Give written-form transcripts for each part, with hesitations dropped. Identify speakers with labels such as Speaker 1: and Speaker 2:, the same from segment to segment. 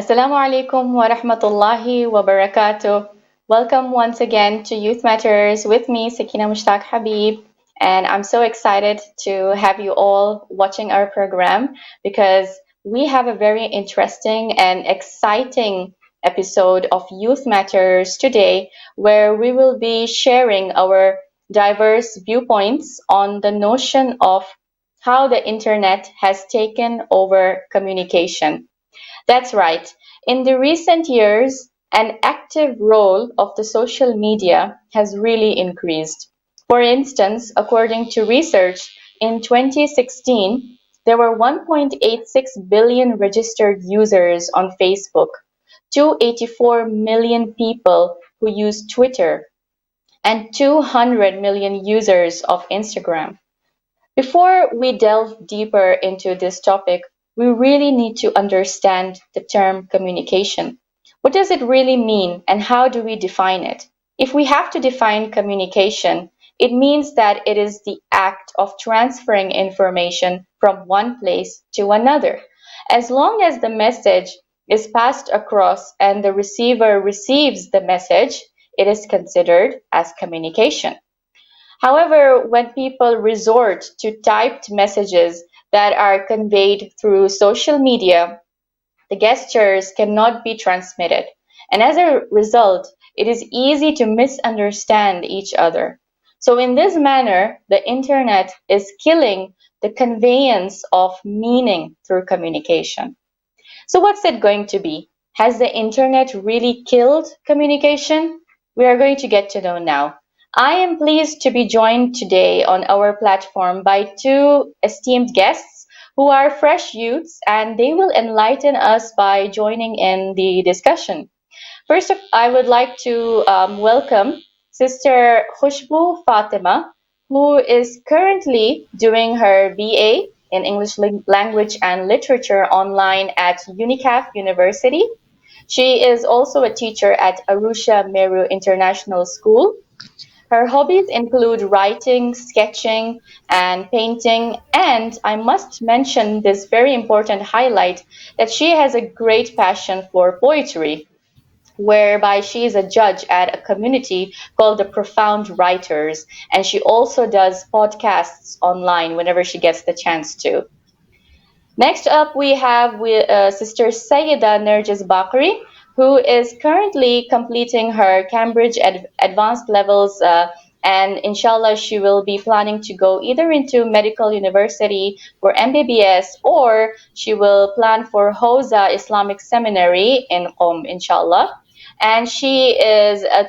Speaker 1: Assalamu alaikum wa rahmatullahi wa barakatuh. Welcome once again to Youth Matters with me, Sakina Mushtaq Habib. And I'm so excited to have you all watching our program because we have a very interesting and exciting episode of Youth Matters today where we will be sharing our diverse viewpoints on the notion of how the internet has taken over communication. That's right. In the recent years, an active role of the social media has really increased. For instance, according to research, in 2016, there were 1.86 billion registered users on Facebook, 284 million people who use Twitter, and 200 million users of Instagram. Before we delve deeper into this topic, we really need to understand the term communication. What does it really mean and how do we define it? If we have to define communication, it means that it is the act of transferring information from one place to another. As long as the message is passed across and the receiver receives the message, it is considered as communication. However, when people resort to typed messages that are conveyed through social media, the gestures cannot be transmitted. And as a result, it is easy to misunderstand each other. So, in this manner, the internet is killing the conveyance of meaning through communication. So, what's it going to be? Has the internet really killed communication? We are going to get to know now. I am pleased to be joined today on our platform by two esteemed guests who are fresh youths and they will enlighten us by joining in the discussion. First, I would like to welcome Sister Khushbu Fatima, who is currently doing her BA in English Language and Literature online at UNICAF University. She is also a teacher at Arusha Meru International School. Her hobbies include writing, sketching, and painting, and I must mention this very important highlight that she has a great passion for poetry whereby she is a judge at a community called the Profound Writers, and she also does podcasts online whenever she gets the chance to. Next up, we have Sister Sayyida Nerjis Bakri, who is currently completing her Cambridge advanced levels, and inshallah, she will be planning to go either into medical university for MBBS or she will plan for Hosa Islamic Seminary in Qom, inshallah. And she is a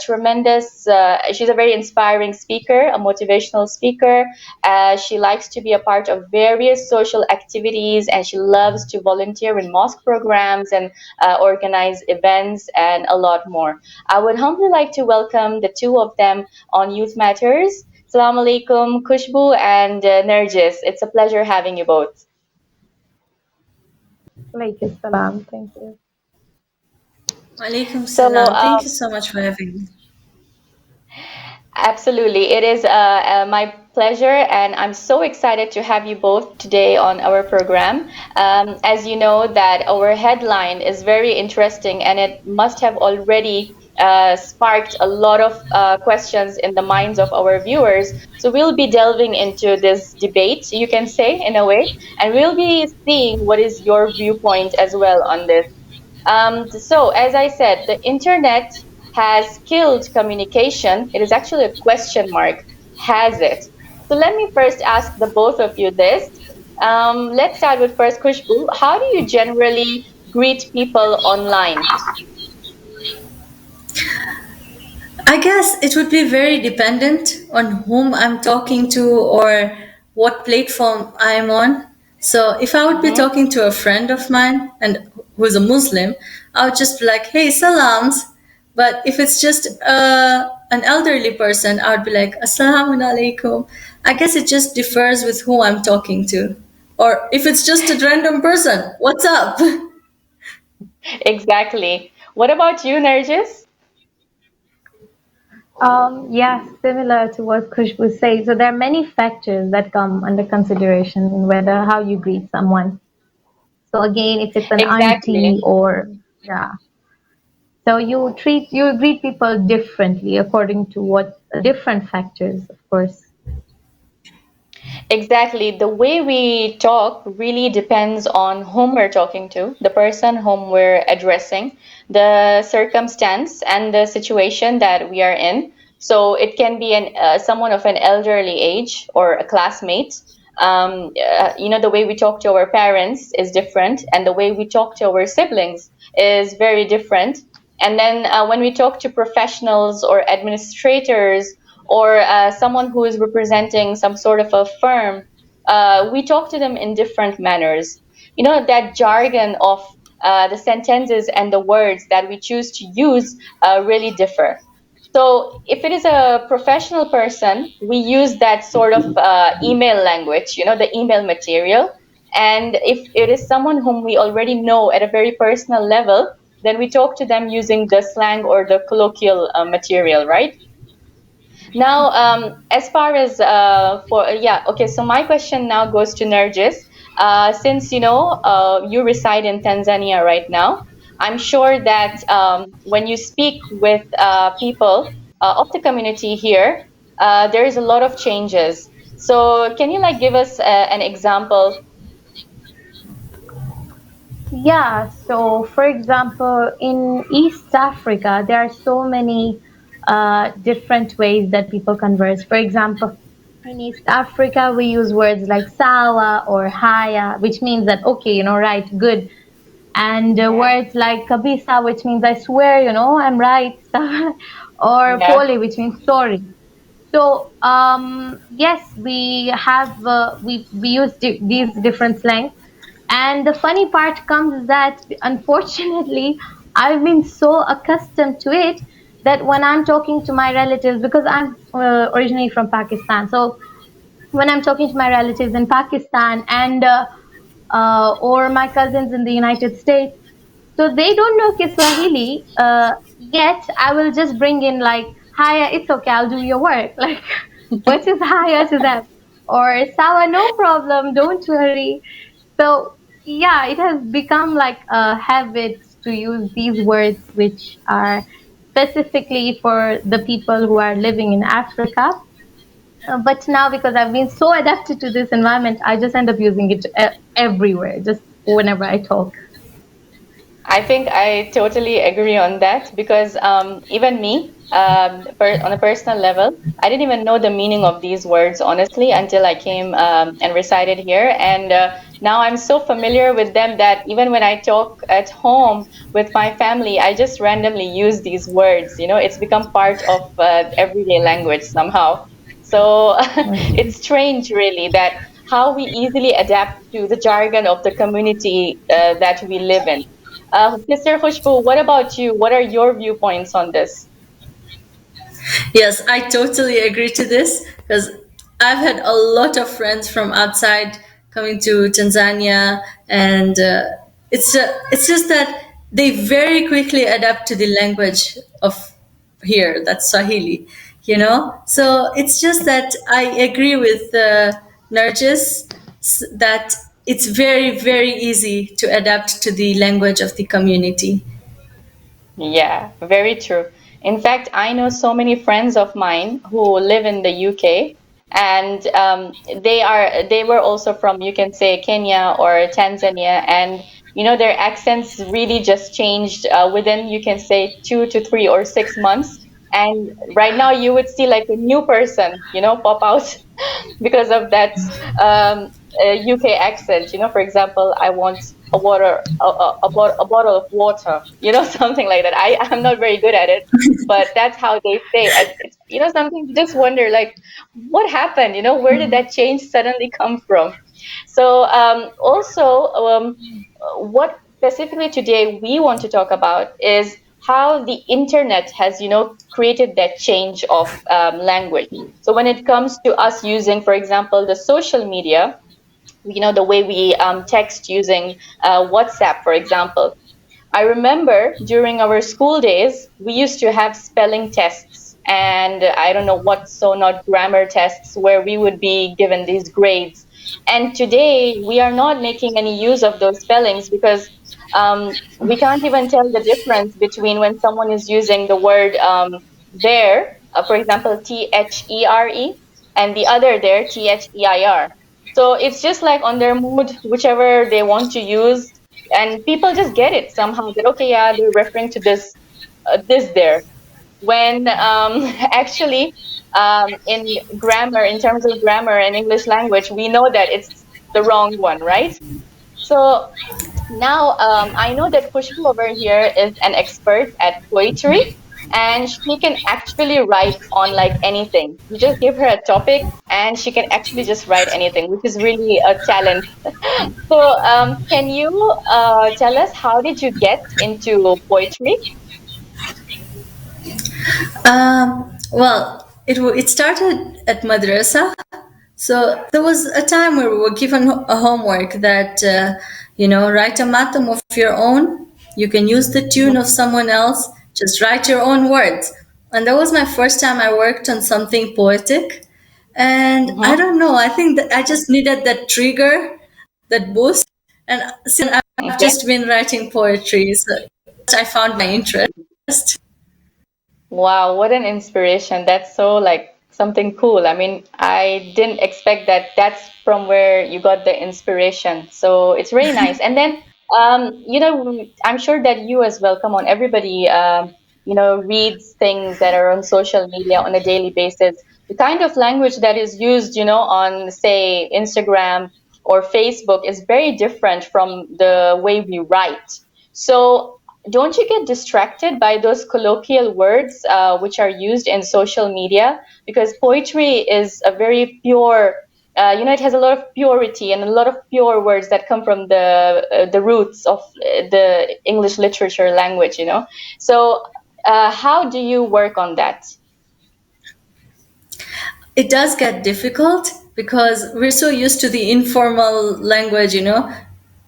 Speaker 1: she's a very inspiring speaker, a motivational speaker. She likes to be a part of various social activities and she loves to volunteer in mosque programs and organize events and a lot more. I would humbly like to welcome the two of them on Youth Matters. Assalamu alaikum, Kushbu and Nerjis. It's a pleasure having you both.
Speaker 2: Walaikum salam. Thank you.
Speaker 3: Walaikum
Speaker 1: So,
Speaker 3: salam. Thank you so much for having me.
Speaker 1: absolutely. It is my pleasure, and I'm so excited to have you both today on our program. As you know, that our headline is very interesting, and it must have already sparked a lot of questions in the minds of our viewers. So we'll be delving into this debate, you can say, in a way, and we'll be seeing what is your viewpoint as well on this. So, as I said, the internet has killed communication. It is actually a question mark. Has it? So, let me first ask the both of you this. Let's start with first Kushbu. How do you generally greet people online?
Speaker 3: I guess it would be very dependent on whom I'm talking to or what platform I'm on. So if I would be
Speaker 1: Mm-hmm.
Speaker 3: talking to a friend of mine and who's a Muslim, I would just be like, "Hey, salams." But if it's just an elderly person, I would be like, "Assalamu alaikum." I guess it just differs with who I'm talking to. Or if it's just a random person, what's up?
Speaker 1: Exactly. What about you, Nergis?
Speaker 2: Yeah, similar to what Khushbu said. So there are many factors that come under consideration in whether how you greet someone. So again, if it's an
Speaker 1: Exactly.
Speaker 2: auntie or Yeah. So you greet people differently according to what different factors, of course.
Speaker 1: Exactly. The way we talk really depends on whom we're talking to, the person whom we're addressing, the circumstance and the situation that we are in. So it can be someone of an elderly age or a classmate. The way we talk to our parents is different, and the way we talk to our siblings is very different. And then when we talk to professionals or administrators or someone who is representing some sort of a firm, we talk to them in different manners. That jargon of the sentences and the words that we choose to use really differ. So if it is a professional person, we use that sort of email language, the email material. And if it is someone whom we already know at a very personal level, then we talk to them using the slang or the colloquial material, right? Now, as far as yeah, okay. So my question now goes to Nergis. Since you reside in Tanzania right now, I'm sure that when you speak with people of the community here, there is a lot of changes. So can you like give us an example?
Speaker 2: Yeah, so for example, in East Africa, there are so many different ways that people converse. For example, in East Africa, we use words like sawa or haya, which means that, okay, right, good. And
Speaker 1: Yeah,
Speaker 2: words like kabisa, which means I swear, I'm right, or
Speaker 1: yeah.
Speaker 2: pole, which means sorry. So yes, we use these different slangs, and the funny part comes that unfortunately I've been so accustomed to it that when I'm talking to my relatives, because I'm originally from Pakistan, so when I'm talking to my relatives in Pakistan and or my cousins in the United States, so they don't know Kiswahili yet. I will just bring in like, "Hiya, it's okay, I'll do your work." Like, what is hiya to them? Or "Sawa, no problem, don't worry." So yeah, it has become like a habit to use these words, which are specifically for the people who are living in Africa. But now, because I've been so adapted to this environment, I just end up using it everywhere, just whenever I talk.
Speaker 1: I think I totally agree on that because even me, on a personal level, I didn't even know the meaning of these words, honestly, until I came and resided here. And now I'm so familiar with them that even when I talk at home with my family, I just randomly use these words. It's become part of everyday language somehow. So
Speaker 2: Okay.
Speaker 1: it's strange, really, that how we easily adapt to the jargon of the community that we live in. Mr. Khushbu, what about you? What are your viewpoints on this?
Speaker 3: Yes, I totally agree to this because I've had a lot of friends from outside coming to Tanzania, and it's just that they very quickly adapt to the language of here, that's Swahili, So it's just that I agree with Nargis that it's very, very easy to adapt to the language of the community.
Speaker 1: Yeah, very true. In fact, I know so many friends of mine who live in the UK, and they were also from, you can say, Kenya or Tanzania, and their accents really just changed within, you can say, 2 to 3 or 6 months. And right now you would see like a new person, pop out because of that um, UK accent. For example, I want a water, a bottle of water, something like that. I'm not very good at it, but that's how they say. And it's, something you just wonder, like, what happened? Where did that change suddenly come from? So also, what specifically today we want to talk about is how the internet has, created that change of language. So when it comes to us using, for example, the social media, the way we text using WhatsApp, for example. I remember during our school days, we used to have spelling tests and I don't know what, so not grammar tests, where we would be given these grades. And today, we are not making any use of those spellings because We can't even tell the difference between when someone is using the word there, for example, THERE, and the other there, THEIR. So it's just like on their mood, whichever they want to use, and people just get it somehow that okay, yeah, they're referring to this there. When actually, in grammar, in terms of grammar and English language, we know that it's the wrong one, right? So now, I know that Khushbu over here is an expert at poetry, and she can actually write on like anything. You just give her a topic, and she can actually just write anything, which is really a talent. So, can you tell us how did you get into poetry?
Speaker 3: It started at madrasa. So there was a time where we were given a homework that, write a matam of your own. You can use the tune
Speaker 1: Mhm,
Speaker 3: of someone else. Just write your own words. And that was my first time I worked on something poetic. And I
Speaker 1: mhm.
Speaker 3: don't know, I think that I just needed that trigger, that boost. And since then, I've
Speaker 1: Okay.
Speaker 3: just been writing poetry. So I found my interest.
Speaker 1: Wow, what an inspiration. That's so like something cool. I mean, I didn't expect that that's from where you got the inspiration. So it's really nice. And then, I'm sure that you as well, come on, everybody, reads things that are on social media on a daily basis. The kind of language that is used, on, say, Instagram or Facebook is very different from the way we write. So don't you get distracted by those colloquial words which are used in social media? Because poetry is a very pure, it has a lot of purity and a lot of pure words that come from the roots of the English literature language. So, how do you work on that?
Speaker 3: It does get difficult because we're so used to the informal language,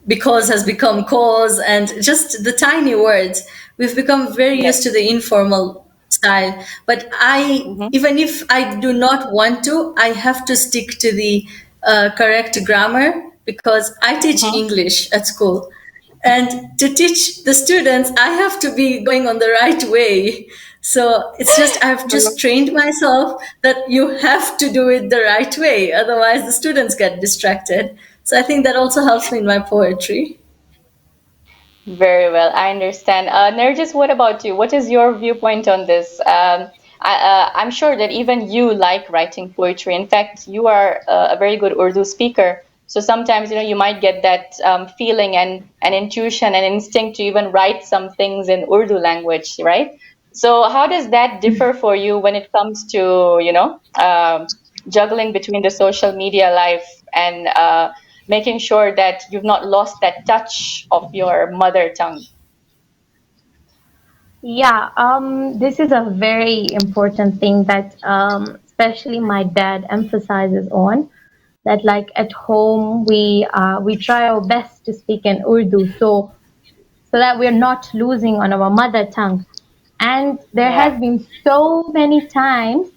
Speaker 3: because has become cause and just the tiny words. We've become very
Speaker 1: Yes.
Speaker 3: used to the informal style. But
Speaker 1: Mm-hmm.
Speaker 3: even if I do not want to, I have to stick to the correct grammar because I teach
Speaker 1: Mm-hmm.
Speaker 3: English at school. And to teach the students, I have to be going on the right way. So it's just, I've just trained myself that you have to do it the right way. Otherwise, the students get distracted. So I think that also helps me in my poetry.
Speaker 1: Very well, I understand. Nergis, what about you? What is your viewpoint on this? I'm sure that even you like writing poetry. In fact, you are a very good Urdu speaker. So sometimes, you might get that feeling and intuition and instinct to even write some things in Urdu language, right? So how does that differ for you when it comes to, juggling between the social media life and making sure that you've not lost that touch of your mother tongue?
Speaker 2: Yeah, this is a very important thing that especially my dad emphasizes on, that like at home we try our best to speak in Urdu, so that we're not losing on our mother tongue. And there has
Speaker 1: Yeah.
Speaker 2: been so many times,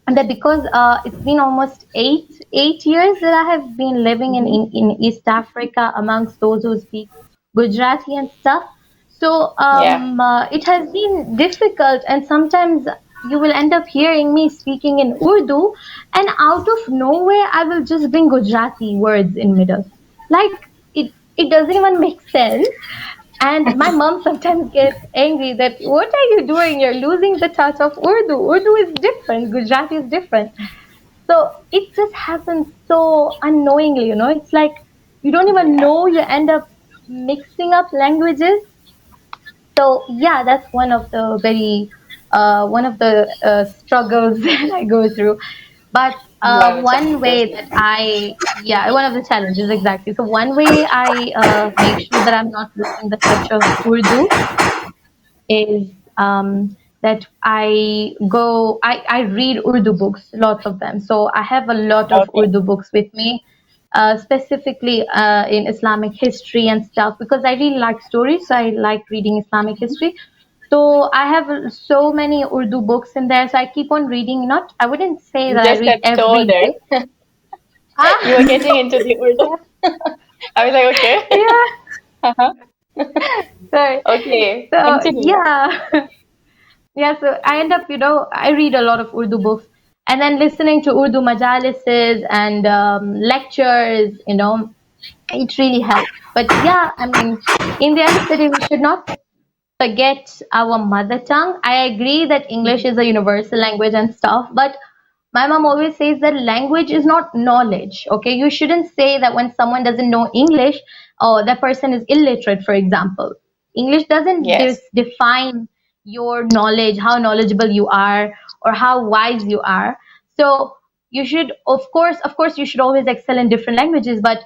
Speaker 2: and that because it's been almost eight years that I have been living
Speaker 1: Hmm.
Speaker 2: in East Africa amongst those who speak Gujarati and stuff. So
Speaker 1: Yeah.
Speaker 2: it has been difficult, and sometimes you will end up hearing me speaking in Urdu, and out of nowhere I will just bring Gujarati words in middle. Like it doesn't even make sense. And my mom sometimes gets angry that what are you doing? You're losing the touch of Urdu. Urdu is different. Gujarati is different. So it just happens so unknowingly, It's like you don't even
Speaker 1: Yeah.
Speaker 2: know, you end up mixing up languages. So yeah, that's one of the struggles that I go through. But
Speaker 1: One of the
Speaker 2: one
Speaker 1: challenges.
Speaker 2: way that yeah, one of the challenges exactly. So one way I make sure that I'm not losing the touch of Urdu is that I read Urdu books, lots of them. So I have a lot of
Speaker 1: Okay.
Speaker 2: Urdu books with me, specifically in Islamic history and stuff, because I really like stories. So I like reading Islamic history. So I have so many Urdu books in there. So I keep on reading. Not, I wouldn't say
Speaker 1: You
Speaker 2: that I
Speaker 1: just
Speaker 2: read
Speaker 1: said so
Speaker 2: every
Speaker 1: there.
Speaker 2: day.
Speaker 1: You were
Speaker 2: Ah,
Speaker 1: getting into the Urdu. I was like, okay.
Speaker 2: yeah.
Speaker 1: Uh-huh.
Speaker 2: So,
Speaker 1: Okay,
Speaker 2: so
Speaker 1: continue.
Speaker 2: yeah. Yeah, so I end up, I read a lot of Urdu books and then listening to Urdu majalises and lectures, it really helps. But yeah, I mean, in the end of the day, we should not forget our mother tongue. I agree that English is a universal language and stuff, but my mom always says that language is not knowledge. Okay, you shouldn't say that when someone doesn't know English, oh, that person is illiterate, for example. English doesn't
Speaker 1: Yes,
Speaker 2: define your knowledge, how knowledgeable you are, or how wise you are. So you should, of course, you should always excel in different languages, but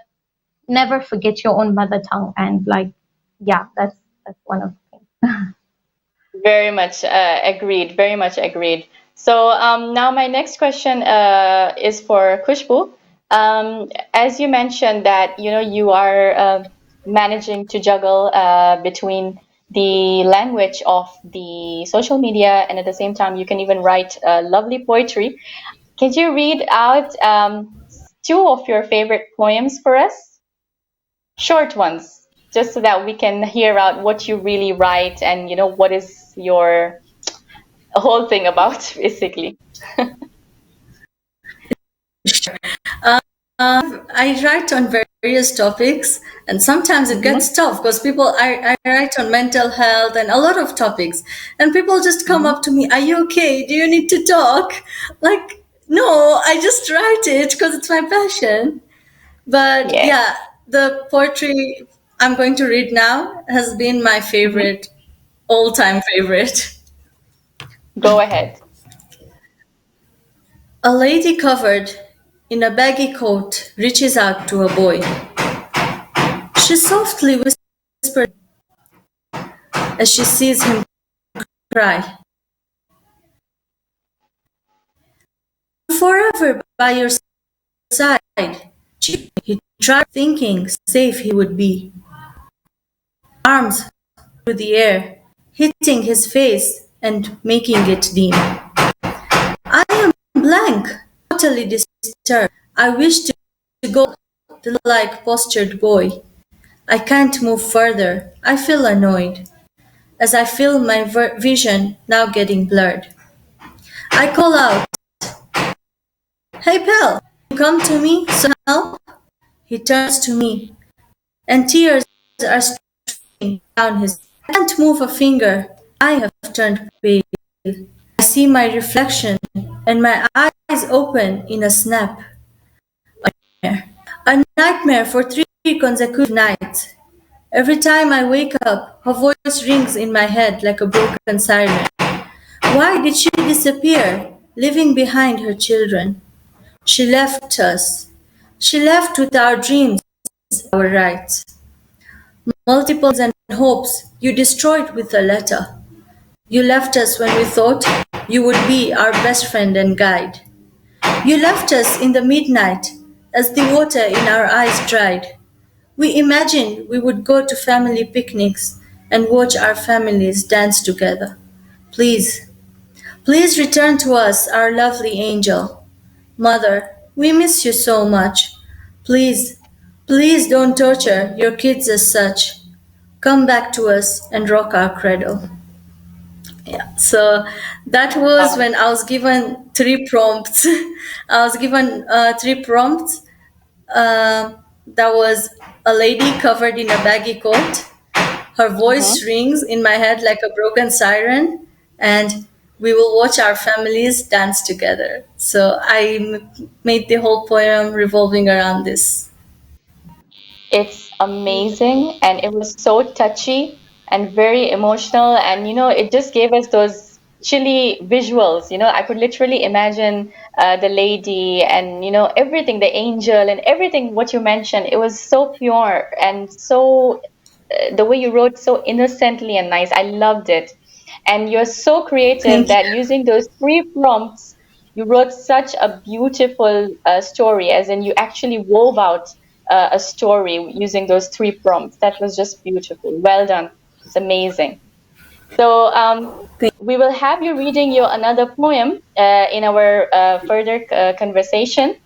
Speaker 2: never forget your own mother tongue. And like, yeah, that's one of the things.
Speaker 1: very much agreed. Very much agreed. So now my next question is for Kushbu. As you mentioned that you are managing to juggle between the language of the social media, and at the same time you can even write lovely poetry. Can you read out two of your favorite poems for us? Short ones, just so that we can hear out what you really write and what is your whole thing about, basically.
Speaker 3: I write on various topics, and sometimes it
Speaker 1: Mm-hmm,
Speaker 3: gets tough because I write on mental health and a lot of topics, and people just come
Speaker 1: mm-hmm.
Speaker 3: up to me, "Are you okay? Do you need to talk?" Like, no, I just write it because it's my passion. But
Speaker 1: Yes.
Speaker 3: yeah, the poetry I'm going to read now has been my
Speaker 1: Mm-hmm.
Speaker 3: favorite, all time favorite.
Speaker 1: Go ahead.
Speaker 3: A lady covered in a baggy coat reaches out to a boy. She softly whispers as she sees him cry, "Forever by your side." He tried thinking safe he would be, arms through the air, hitting his face and making it dim. I am blank, totally disturbed. I wish to go the like postured boy. I can't move further. I feel annoyed as I feel my vision now getting blurred. I call out, "Hey pal, you come to me, so help?" He turns to me and tears are streaming down his. I can't move a finger. I have turned pale. I see my reflection and my eyes open in a snap. A nightmare for 3 consecutive nights. Every time I wake up, her voice rings in my head like a broken siren. Why did she disappear, leaving behind her children? She left us. She left with our dreams, our rights. Multiples and hopes you destroyed with a letter. You left us when we thought you would be our best friend and guide. You left us in the midnight as the water in our eyes dried. We imagined we would go to family picnics and watch our families dance together. Please, please return to us, our lovely angel. Mother, we miss you so much. Please, please don't torture your kids as such. Come back to us and rock our cradle. Yeah. So that was
Speaker 1: Wow.
Speaker 3: when I was given 3 prompts. I was given 3 prompts. That was a lady covered in a baggy coat. Her voice
Speaker 1: Mm-hmm.
Speaker 3: rings in my head like a broken siren, and we will watch our families dance together. So made the whole poem revolving around this.
Speaker 1: It's amazing, and it was so touchy and very emotional, and it just gave us those chilly visuals. I could literally imagine the lady and everything, the angel and everything what you mentioned. It was so pure and so the way you wrote so innocently and nice. I loved it. And you're so creative
Speaker 3: Thank
Speaker 1: that
Speaker 3: you.
Speaker 1: using those three prompts, you wrote such a beautiful story, as in you actually wove out a story using those three prompts. That was just beautiful. Well done. It's amazing. So
Speaker 3: Thank
Speaker 1: we will have you reading your another poem in our further conversation.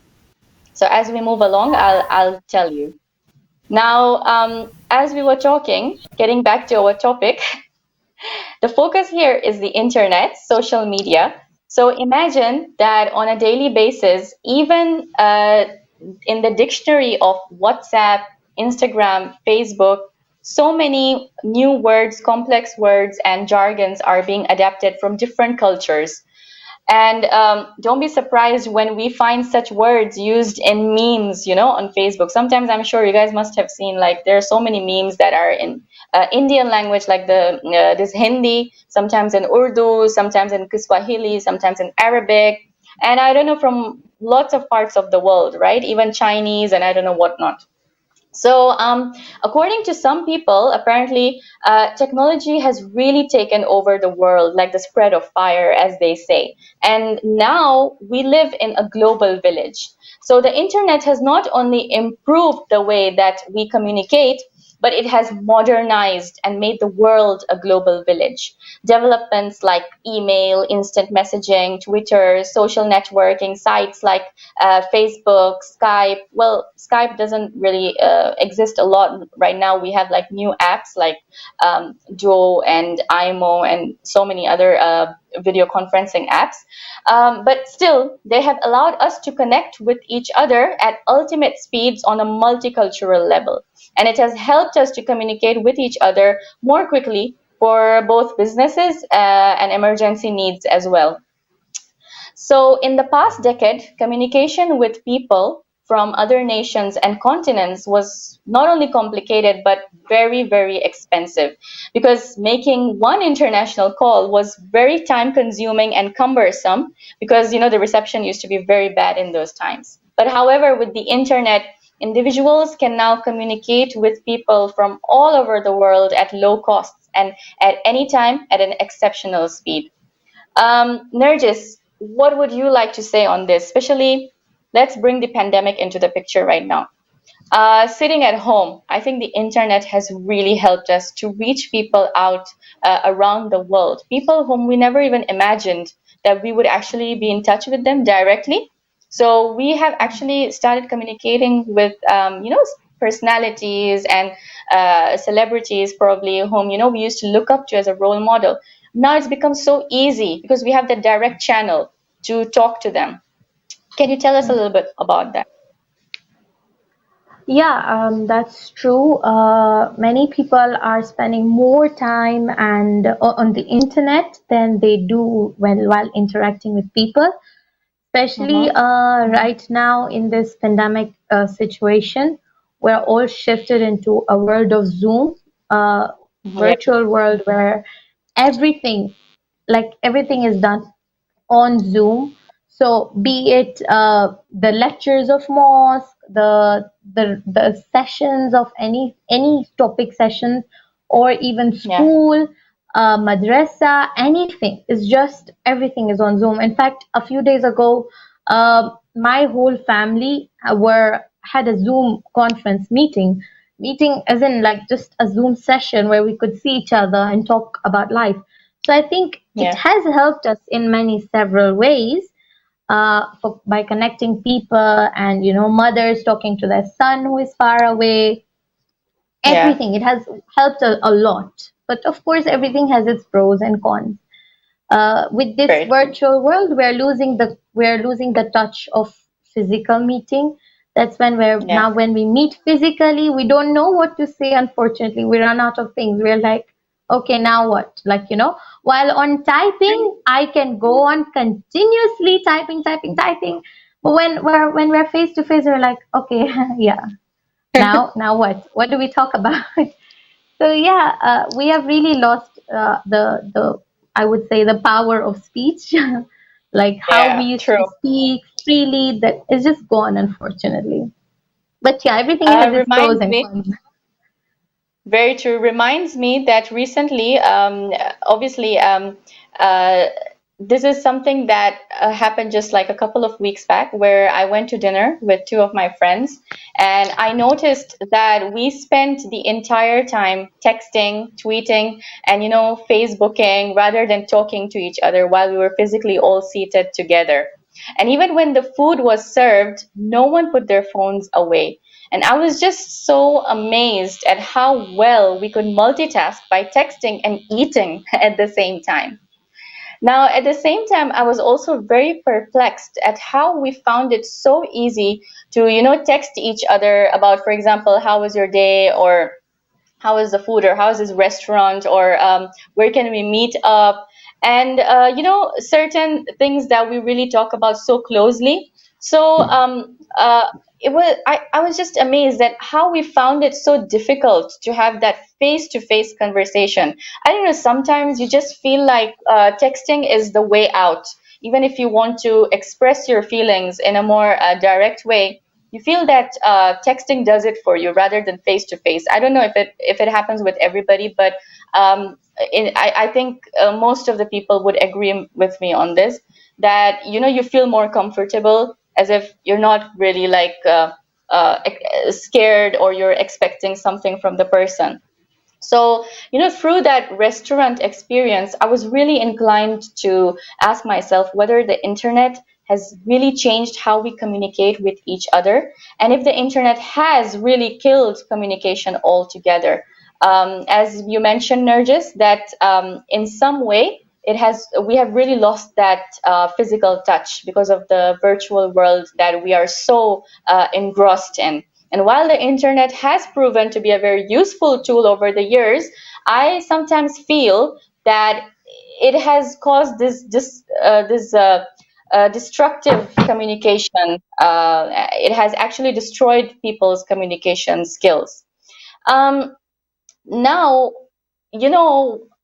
Speaker 1: So as we move along, I'll tell you. Now, as we were talking, getting back to our topic, the focus here is the internet, social media. So imagine that on a daily basis, even in the dictionary of WhatsApp, Instagram, Facebook, so many new words, complex words, and jargons are being adapted from different cultures. And don't be surprised when we find such words used in memes, on Facebook. Sometimes I'm sure you guys must have seen, like, there are so many memes that are in Indian language, like this Hindi, sometimes in Urdu, sometimes in Kiswahili, sometimes in Arabic, and I don't know, from lots of parts of the world, right? Even Chinese and I don't know whatnot. So, according to some people, apparently, technology has really taken over the world, like the spread of fire, as they say. And now we live in a global village. So, the internet has not only improved the way that we communicate, but it has modernized and made the world a global village. Developments like email, instant messaging, Twitter, social networking sites like Facebook, Skype. Well, Skype doesn't really exist a lot right now. We have like new apps like Duo and IMO and so many other video conferencing apps. But still, they have allowed us to connect with each other at ultimate speeds on a multicultural level. And it has helped us to communicate with each other more quickly for both businesses and emergency needs as well. So, in the past decade, communication with people from other nations and continents was not only complicated but very, very expensive, because making one international call was very time consuming and cumbersome, because the reception used to be very bad in those times. But however, with the internet, individuals can now communicate with people from all over the world at low costs and at any time at an exceptional speed. Nergis, what would you like to say on this? Especially, let's bring the pandemic into the picture right now. Sitting at home, I think the internet has really helped us to reach people out around the world, people whom we never even imagined that we would actually be in touch with them directly. So we have actually started communicating with, personalities and celebrities, probably whom we used to look up to as a role model. Now it's become so easy because we have the direct channel to talk to them. Can you tell us a little bit about that?
Speaker 2: Yeah, that's true. Many people are spending more time and on the internet than they do when while interacting with people, especially
Speaker 1: Mm-hmm.
Speaker 2: right now in this pandemic situation. We're all shifted into a world of Zoom, uh,
Speaker 1: Yeah,
Speaker 2: virtual world where everything, like everything is done on Zoom. So be it the lectures of mosque, the sessions of any topic session, or even
Speaker 1: yeah,
Speaker 2: school, madrasa, anything. It's just everything is on Zoom. In fact, a few days ago, my whole family were had a Zoom conference meeting as in like just a Zoom session where we could see each other and talk about life. So I think it
Speaker 1: yeah,
Speaker 2: has helped us in many several ways by connecting people and mothers talking to their son who is far away.
Speaker 1: yeah.
Speaker 2: Everything it has helped a lot. But of course, everything has its pros and cons. With this
Speaker 1: Very true.
Speaker 2: virtual world, we're losing the touch of physical meeting. That's when we're
Speaker 1: Yeah,
Speaker 2: now when we meet physically, we don't know what to say. Unfortunately, we run out of things. We're like, okay, now what? Like while on typing, I can go on continuously typing, typing, typing. But when we're face to face, we're like, okay, yeah. Now what? What do we talk about? So yeah, we have really lost the I would say the power of speech, like how we
Speaker 1: yeah,
Speaker 2: used to
Speaker 1: true.
Speaker 2: speak freely. That is just gone, unfortunately. But yeah, everything has its pros
Speaker 1: Reminds
Speaker 2: and
Speaker 1: me,
Speaker 2: cons.
Speaker 1: very true. Reminds me that recently, obviously, uh, this is something that happened just like a couple of weeks back, where I went to dinner with two of my friends, and I noticed that we spent the entire time texting, tweeting, and Facebooking rather than talking to each other while we were physically all seated together. And even when the food was served, no one put their phones away. And I was just so amazed at how well we could multitask by texting and eating at the same time. Now, at the same time, I was also very perplexed at how we found it so easy to, text each other about, for example, how was your day, or how is the food, or how is this restaurant, or where can we meet up, and certain things that we really talk about so closely. So I was just amazed at how we found it so difficult to have that face-to-face conversation. I don't know, sometimes you just feel like texting is the way out. Even if you want to express your feelings in a more direct way, you feel that texting does it for you rather than face to face. I don't know if it happens with everybody, but I think most of the people would agree with me on this, that you feel more comfortable, as if you're not really like scared, or you're expecting something from the person. So, through that restaurant experience, I was really inclined to ask myself whether the internet has really changed how we communicate with each other, and if the internet has really killed communication altogether. As you mentioned, Nergis, that in some way we have really lost that physical touch because of the virtual world that we are so engrossed in. And while the internet has proven to be a very useful tool over the years, I sometimes feel that it has caused this destructive communication. It has actually destroyed people's communication skills. Um, Now,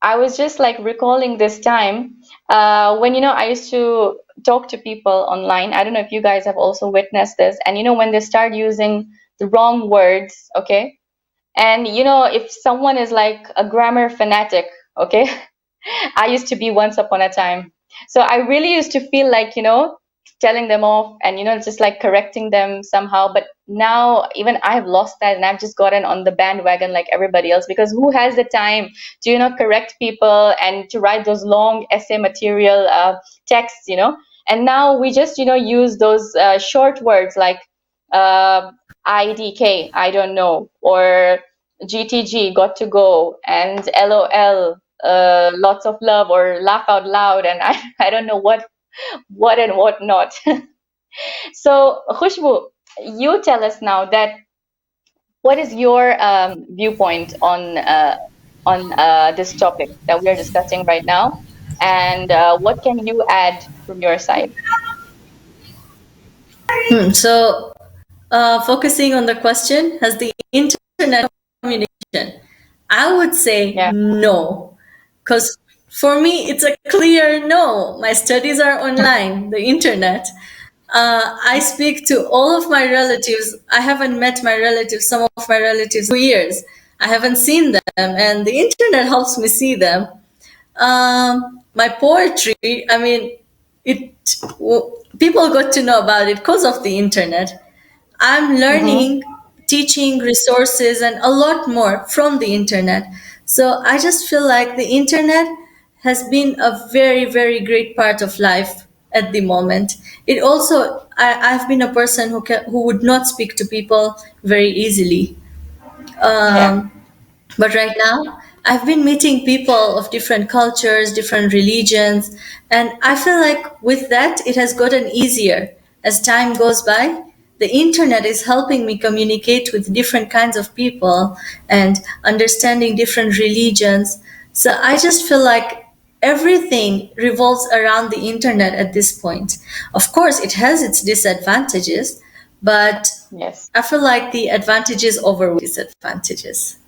Speaker 1: I was just like recalling this time when I used to talk to people online. I don't know if you guys have also witnessed this. And when they start using the wrong words, okay? And if someone is like a grammar fanatic, okay? I used to be once upon a time. So I really used to feel like, telling them off and, just like correcting them somehow. But now even I've lost that, and I've just gotten on the bandwagon like everybody else, because who has the time to, correct people and to write those long essay material texts. And now we just, use those short words like uh, IDK, I don't know, or GTG, got to go, and LOL, lots of love, or laugh out loud, and I don't know what and what not. So, Khushbu, you tell us now that what is your viewpoint on this topic that we are discussing right now, and what can you add from your side?
Speaker 3: So, focusing on the question, has the internet communication? I would say
Speaker 1: Yeah.
Speaker 3: no, because for me it's a clear no. My studies are online, the internet. I speak to all of my relatives. I haven't met my relatives, some of my relatives, for years. I haven't seen them, and the internet helps me see them. My poetry, I mean, it people got to know about it because of the internet. I'm
Speaker 1: Mm-hmm.
Speaker 3: learning, teaching resources, and a lot more from the internet. So I just feel like the internet has been a very, very great part of life at the moment. It also, I've been a person who would not speak to people very easily.
Speaker 1: Yeah.
Speaker 3: Um, but right now, I've been meeting people of different cultures, different religions, and I feel like with that, it has gotten easier. As time goes by, the internet is helping me communicate with different kinds of people and understanding different religions. So I just feel like everything revolves around the internet at this point. Of course, it has its disadvantages, but
Speaker 1: Yes.
Speaker 3: I feel like the advantages overweigh disadvantages.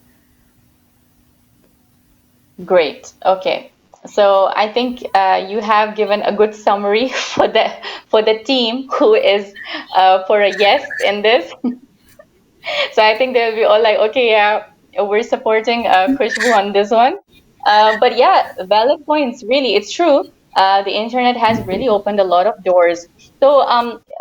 Speaker 1: Great. Okay. So I think you have given a good summary for the team who is for a yes in this. So I think they'll be all like, okay, yeah, we're supporting Khushbu on this one. But yeah, valid points. Really, it's true. The internet has really opened a lot of doors. So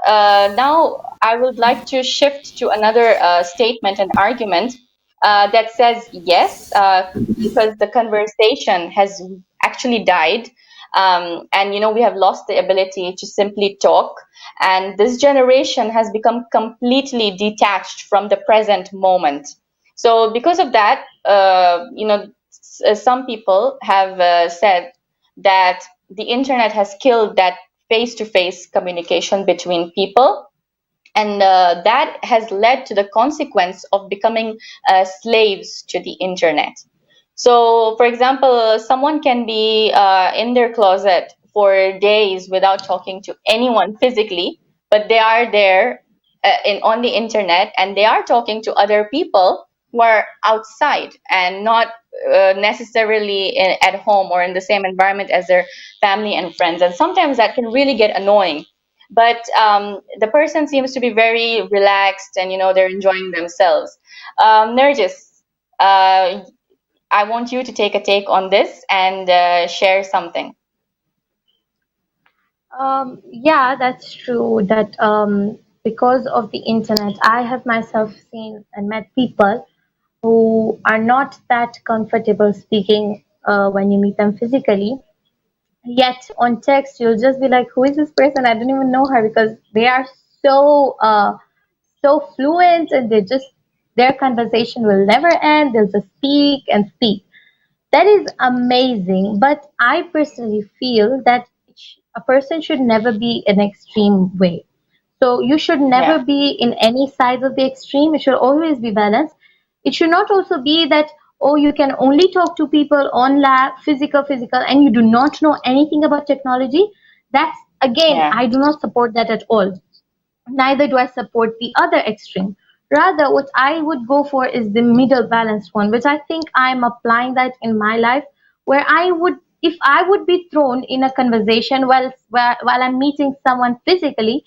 Speaker 1: now I would like to shift to another statement and argument that says yes, because the conversation has actually died. And we have lost the ability to simply talk, and this generation has become completely detached from the present moment. So because of that, some people have said that the internet has killed that face-to-face communication between people, and that has led to the consequence of becoming slaves to the internet. So, for example, someone can be in their closet for days without talking to anyone physically, but they are there on the internet, and they are talking to other people who are outside and not necessarily at home or in the same environment as their family and friends. And sometimes that can really get annoying. But the person seems to be very relaxed, and they're enjoying themselves. Nergis, uh, I want you to take a take on this and share something.
Speaker 2: Yeah, that's true. That because of the internet, I have myself seen and met people who are not that comfortable speaking when you meet them physically. Yet on text, you'll just be like, "Who is this person? I don't even know her," because they are so fluent, and their conversation will never end. They'll just speak and speak. That is amazing, but I personally feel that a person should never be an extreme way. So you should never
Speaker 1: Yeah,
Speaker 2: be in any sides of the extreme. It should always be balanced. It should not also be that, oh, you can only talk to people on lab, physical, and you do not know anything about technology. That's, again,
Speaker 1: yeah,
Speaker 2: I do not support that at all. Neither do I support the other extreme. Rather, what I would go for is the middle balanced one, which I think I'm applying that in my life, where if I would be thrown in a conversation while I'm meeting someone physically,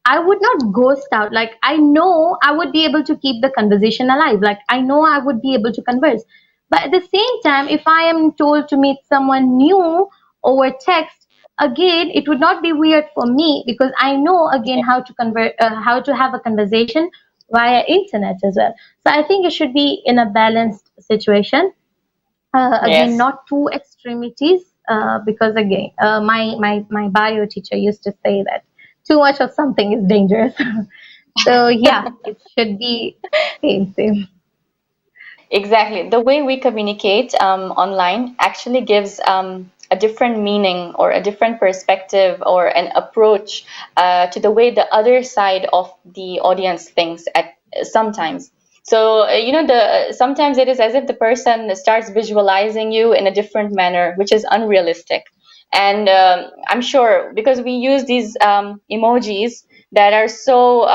Speaker 2: I would not ghost out. Like, I know I would be able to keep the conversation alive. Like, I know I would be able to converse. But at the same time, if I am told to meet someone new over text, again, it would not be weird for me because I know again
Speaker 1: yeah,
Speaker 2: how to have a conversation via internet as well. So I think it should be in a balanced situation. Again,
Speaker 1: yes.
Speaker 2: not two extremities, because again, my bio teacher used to say that too much of something is dangerous. So yeah, it should be same.
Speaker 1: Exactly. The way we communicate online actually gives a different meaning or a different perspective or an approach to the way the other side of the audience thinks at sometimes. So, the sometimes it is as if the person starts visualizing you in a different manner, which is unrealistic. And I'm sure because we use these emojis that are so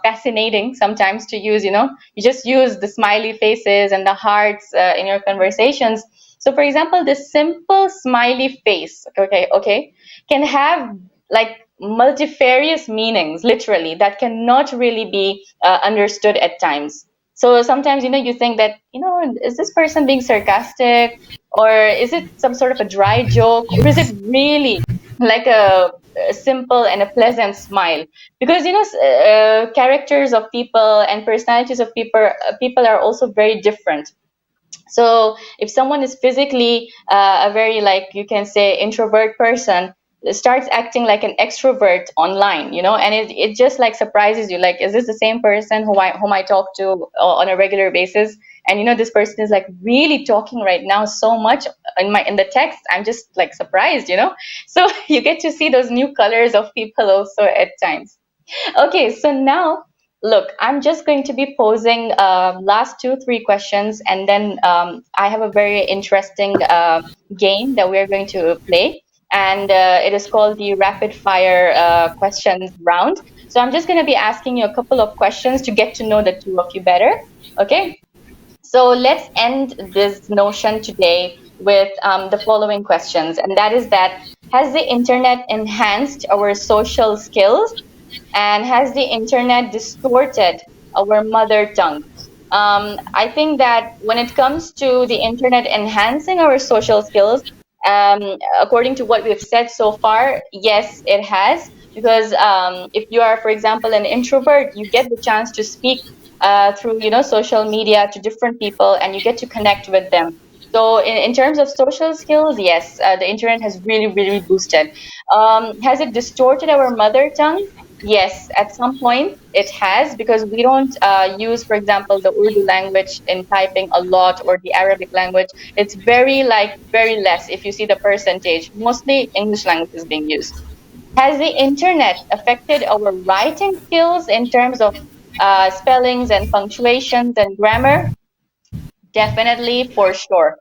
Speaker 1: fascinating sometimes to use, you just use the smiley faces and the hearts in your conversations. So, for example, this simple smiley face, okay, can have like multifarious meanings, literally, that cannot really be understood at times. So sometimes, you think that, is this person being sarcastic, or is it some sort of a dry joke, or is it really like a simple and a pleasant smile? Because characters of people and personalities of people are also very different. So if someone is physically a very, like, you can say, introvert person, starts acting like an extrovert online, and it just like surprises you, like, is this the same person whom I talk to on a regular basis? And this person is like really talking right now so much in the text. I'm just like surprised. So you get to see those new colors of people also at times. Okay, so now, look, I'm just going to be posing last two, three questions, and then I have a very interesting game that we're going to play, and it is called the rapid fire questions round. So I'm just going to be asking you a couple of questions to get to know the two of you better. Okay, so let's end this notion today with the following questions, and that is that: has the internet enhanced our social skills, and has the internet distorted our mother tongue? I think that when it comes to the internet enhancing our social skills, according to what we've said so far, yes, it has. Because if you are, for example, an introvert, you get the chance to speak through social media to different people, and you get to connect with them. So in terms of social skills, yes, the internet has really, really boosted. Has it distorted our mother tongue? Yes, at some point it has, because we don't use, for example, the Urdu language in typing a lot, or the Arabic language. It's very, like, very less if you see the percentage. Mostly English language is being used. Has the internet affected our writing skills in terms of spellings and punctuations and grammar? Definitely, for sure.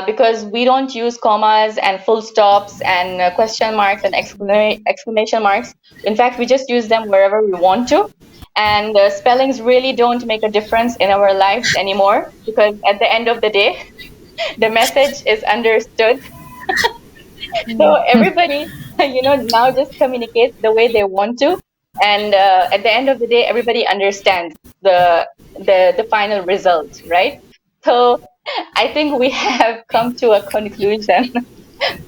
Speaker 1: Because we don't use commas and full stops and question marks and exclamation marks. In fact, we just use them wherever we want to. And spellings really don't make a difference in our lives anymore, because at the end of the day, the message is understood. So everybody, now just communicates the way they want to. And at the end of the day, everybody understands the final result, right? So I think we have come to a conclusion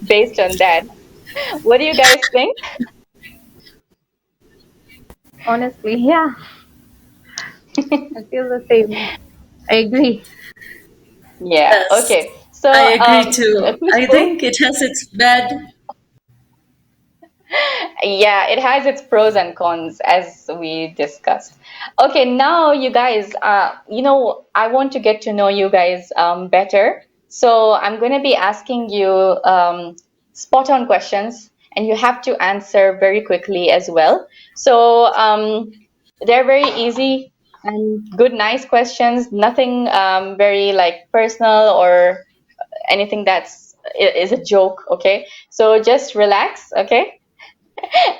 Speaker 1: based on that. What do you guys think?
Speaker 2: Honestly, yeah, I feel the same. I agree.
Speaker 1: Yeah.
Speaker 3: Yes,
Speaker 1: Okay. So,
Speaker 3: I agree too. I
Speaker 1: Khushbu,
Speaker 3: think it has its bad.
Speaker 1: yeah, it has its pros and cons, as we discussed. Okay, now you guys, I want to get to know you guys better. So I'm going to be asking you spot on questions, and you have to answer very quickly as well. So they're very easy and good, nice questions, nothing very like personal or anything is a joke, okay? So just relax, okay?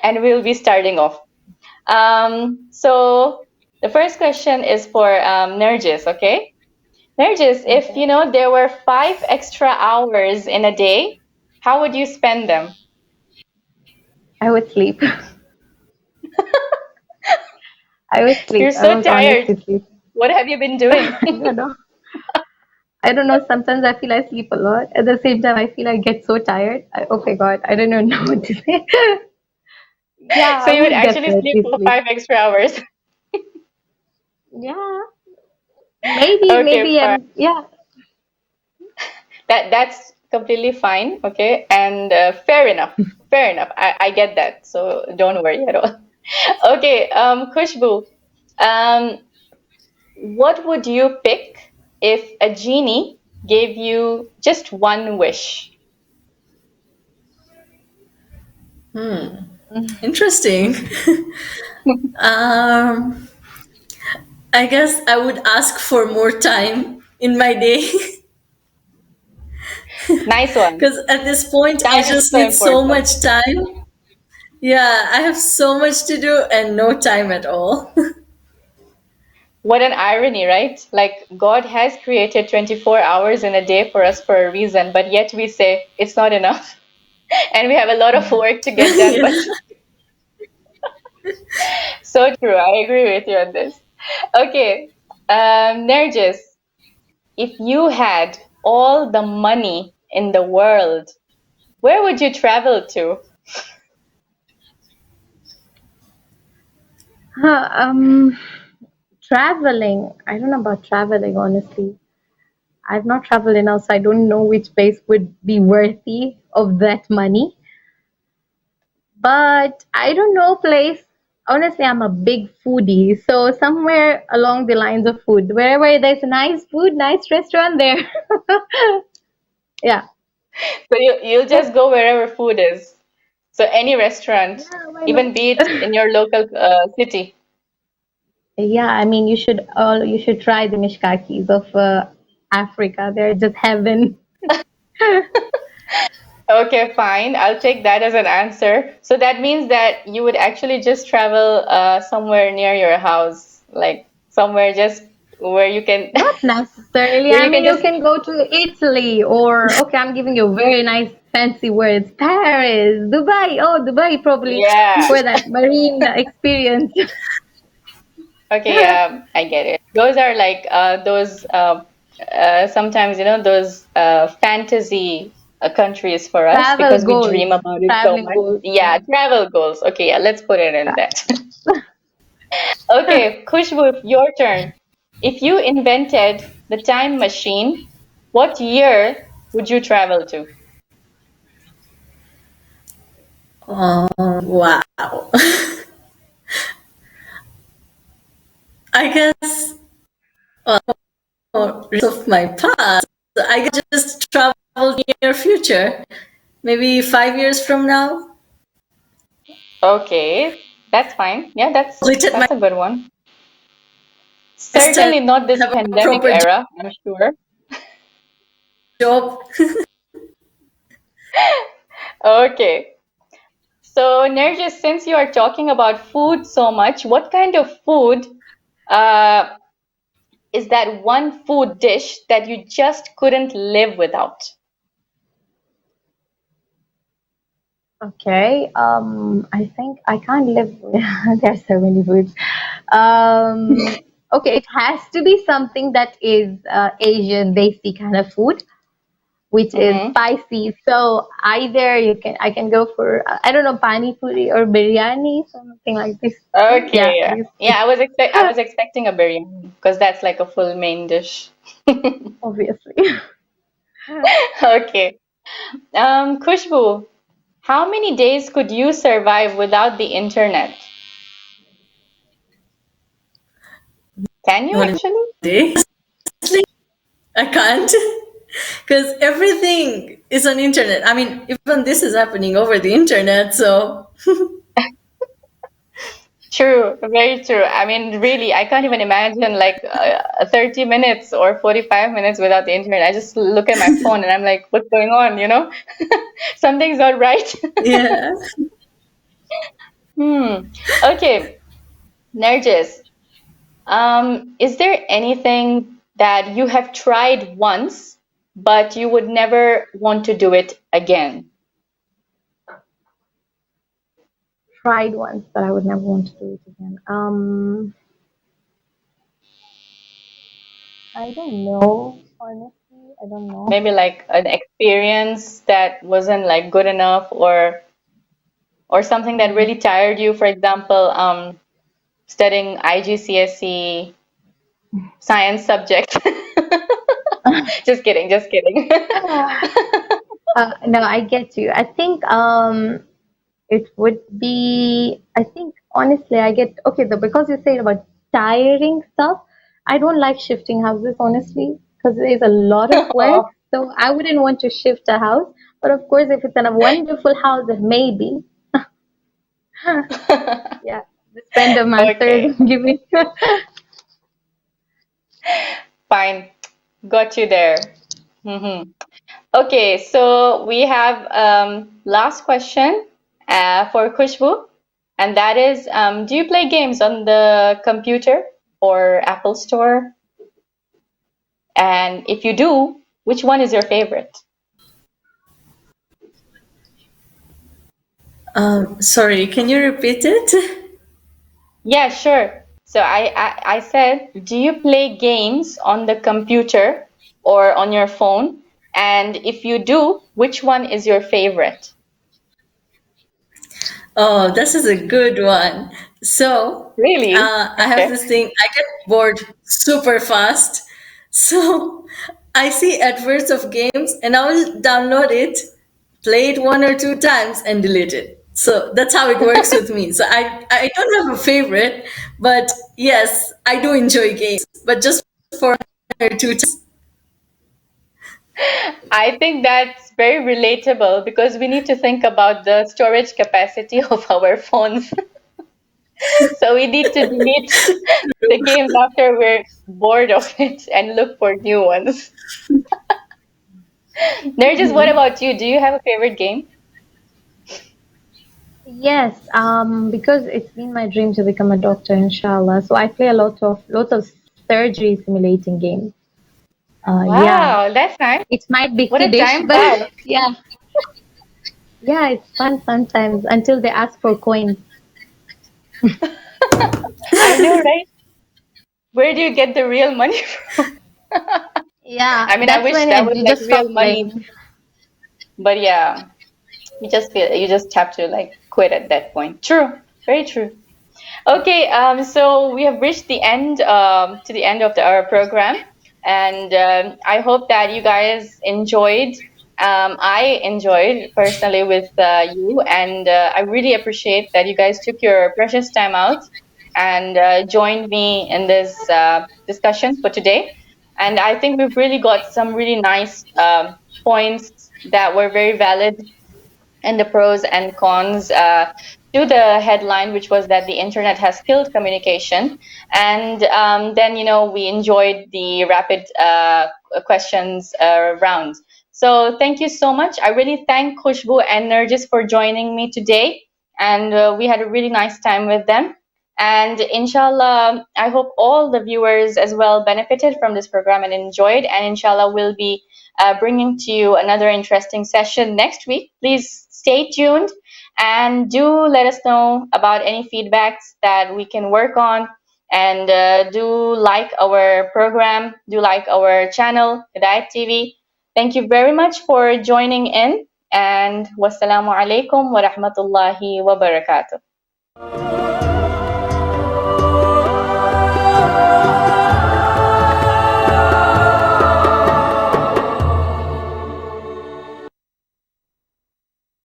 Speaker 1: And we'll be starting off. So the first question is for Nergis, okay? Nergis, if
Speaker 2: Okay.
Speaker 1: there were 5 extra hours in a day, how would you spend them?
Speaker 2: I would sleep. I would
Speaker 1: You're
Speaker 2: sleep. I
Speaker 1: so
Speaker 2: would
Speaker 1: tired.
Speaker 2: honestly sleep.
Speaker 1: What have you been doing?
Speaker 2: I don't know. I don't know. Sometimes I feel I sleep a lot. At the same time, I feel I get so tired. Oh my God, I don't even know what to say. Yeah,
Speaker 1: So
Speaker 2: I
Speaker 1: you would
Speaker 2: would
Speaker 1: actually sleep
Speaker 2: definitely
Speaker 1: for
Speaker 2: sleep.
Speaker 1: 5 extra hours.
Speaker 2: Yeah, maybe,
Speaker 1: Okay,
Speaker 2: maybe,
Speaker 1: fine.
Speaker 2: yeah.
Speaker 1: That's completely fine. Okay, and fair enough. Fair enough. I get that. So don't worry at all. Okay, Khushbu, um, what would you pick if a genie gave you just one wish?
Speaker 3: Interesting. um, I guess I would ask for more time in my day.
Speaker 1: Nice one.
Speaker 3: Because at this point, I
Speaker 1: Time is
Speaker 3: just
Speaker 1: so
Speaker 3: need so
Speaker 1: important.
Speaker 3: much time. Yeah, I have so much to do and no time at all.
Speaker 1: What an irony, right? Like, God has created 24 hours in a day for us for a reason, but yet we say it's not enough. And we have a lot of work to get done,
Speaker 3: Yeah.
Speaker 1: but so true. I agree with you on this. Okay, Nergis, if you had all the money in the world, where would you travel to?
Speaker 2: Huh, traveling. I don't know about traveling, honestly. I've not traveled enough, so I don't know which place would be worthy of that money. But I don't know place. Honestly, I'm a big foodie, so somewhere along the lines of food, wherever there's nice food, nice restaurant there. Yeah,
Speaker 1: So you'll just go wherever food is. So any restaurant,
Speaker 2: yeah, why not?
Speaker 1: even be it in your local city.
Speaker 2: Yeah, I mean, you should try the mishkakis of Africa. They're just heaven.
Speaker 1: Okay, fine. I'll take that as an answer. So that means that you would actually just travel somewhere near your house, like somewhere just where you can
Speaker 2: Not necessarily.
Speaker 1: where
Speaker 2: I
Speaker 1: you can
Speaker 2: mean, you
Speaker 1: just,
Speaker 2: can go to Italy or, okay, I'm giving you very nice fancy words. Paris, Dubai. Oh, Dubai probably
Speaker 1: yeah.
Speaker 2: for that marine experience.
Speaker 1: Okay, I get it. Those are like those sometimes those fantasy countries for us
Speaker 2: Travel
Speaker 1: because we
Speaker 2: goals,
Speaker 1: dream about it so
Speaker 2: traveling
Speaker 1: much.
Speaker 2: goals.
Speaker 1: Yeah,
Speaker 2: Yeah.
Speaker 1: travel goals. Okay, yeah, let's put it in that. Okay, Khushbu, your turn. If you invented the time machine, What year would you travel to?
Speaker 3: Wow. I guess of my past, I could just travel near future, maybe 5 years from now.
Speaker 1: Okay, that's fine. Yeah,
Speaker 3: Completed my
Speaker 1: that's a good one.
Speaker 3: study,
Speaker 1: Certainly not this
Speaker 3: have a
Speaker 1: pandemic
Speaker 3: proper
Speaker 1: era, I'm sure.
Speaker 3: job.
Speaker 1: Okay. So, Nergis, since you are talking about food so much, what kind of food uh, is that one food dish that you just couldn't live without?
Speaker 2: Okay. I think I can't live. There's so many foods. Okay, it has to be something that is Asian, basic kind of food, which is
Speaker 1: Mm-hmm.
Speaker 2: spicy. So either I can go for I don't know, pani puri or biryani, something like this. Yeah,
Speaker 1: Okay. Yeah,
Speaker 2: these
Speaker 1: yeah, I was expecting a biryani because that's like a full main dish.
Speaker 2: obviously.
Speaker 1: Okay. Khushbu, how many days could you survive without the internet? Can you actually?
Speaker 3: Holiday. I can't because everything is on internet. I mean, even this is happening over the internet. So
Speaker 1: True, very true. I mean, really, I can't even imagine like 30 minutes or 45 minutes without the internet. I just look at my phone and I'm like, what's going on, you know? Something's not right.
Speaker 3: yeah.
Speaker 1: Hmm. Okay, Nergis, is there anything that you have tried once, but you would never want to do it again?
Speaker 2: Tried once, but I would never want to do it again. I don't know. Honestly, I don't know.
Speaker 1: Maybe like an experience that wasn't like good enough or something that
Speaker 2: Hmm.
Speaker 1: really tired you, for example, studying IGCSE science subject. Just kidding, just kidding.
Speaker 2: No, I get you. I think it would be. I think honestly, I get okay though because you said about tiring stuff. I don't like shifting houses honestly because it is a lot of work.
Speaker 1: Oh.
Speaker 2: So I wouldn't want to shift a house. But of course, if it's in a wonderful house, then maybe. Yeah, this friend of mine
Speaker 1: Okay,
Speaker 2: started giving.
Speaker 1: fine. Got you there. Okay, so we have last question for Khushbu, and that is, do you play games on the computer or Apple Store? And if you do, which one is your favorite?
Speaker 3: Sorry, can you repeat it?
Speaker 1: Yeah, sure. So I said, do you play games on the computer or on your phone? And if you do, which one is your favorite?
Speaker 3: Oh, this is a good one. So,
Speaker 1: Really?
Speaker 3: I have
Speaker 1: Okay.
Speaker 3: this thing, I get bored super fast. So, I see adverts of games and I will download it, play it one or two times, and delete it. So, that's how it works with me. So, I don't have a favorite, but yes, I do enjoy games, but just for one or two times.
Speaker 1: I think that's very relatable because we need to think about the storage capacity of our phones. So we need to delete the games after we're bored of it and look for new ones. Nerjis, what about you? Do you have a favorite game?
Speaker 2: Yes, because it's been my dream to become a doctor, inshallah. So I play a lot of surgery simulating games. Yeah,
Speaker 1: Wow, that's nice.
Speaker 2: it might be
Speaker 1: What a
Speaker 2: kiddish,
Speaker 1: time
Speaker 2: but
Speaker 1: pass.
Speaker 2: yeah, yeah, it's fun sometimes until they ask for coins.
Speaker 1: I know, right? Where do you get the real money from?
Speaker 2: Yeah,
Speaker 1: I mean, I
Speaker 2: that's
Speaker 1: wish
Speaker 2: when
Speaker 1: that was
Speaker 2: you
Speaker 1: like
Speaker 2: just
Speaker 1: real
Speaker 2: stop
Speaker 1: money,
Speaker 2: playing.
Speaker 1: but yeah, you just have to like quit at that point. True, very true. Okay, so we have reached the end to the end of our program, And I hope that you guys enjoyed. I enjoyed personally with you, and I really appreciate that you guys took your precious time out and joined me in this discussion for today. And I think we've really got some really nice points that were very valid, and the pros and cons to the headline, which was that the internet has killed communication. And then, we enjoyed the rapid questions round. So thank you so much. I really thank Khushbu and Nergis for joining me today. And we had a really nice time with them. And inshallah, I hope all the viewers as well benefited from this program and enjoyed. And inshallah, we'll be bringing to you another interesting session next week. Please stay tuned and do let us know about any feedbacks that we can work on. And do like our program, do like our channel, Hidayat TV. Thank you very much for joining in. And wassalamu alaikum wa rahmatullahi wa barakatuh.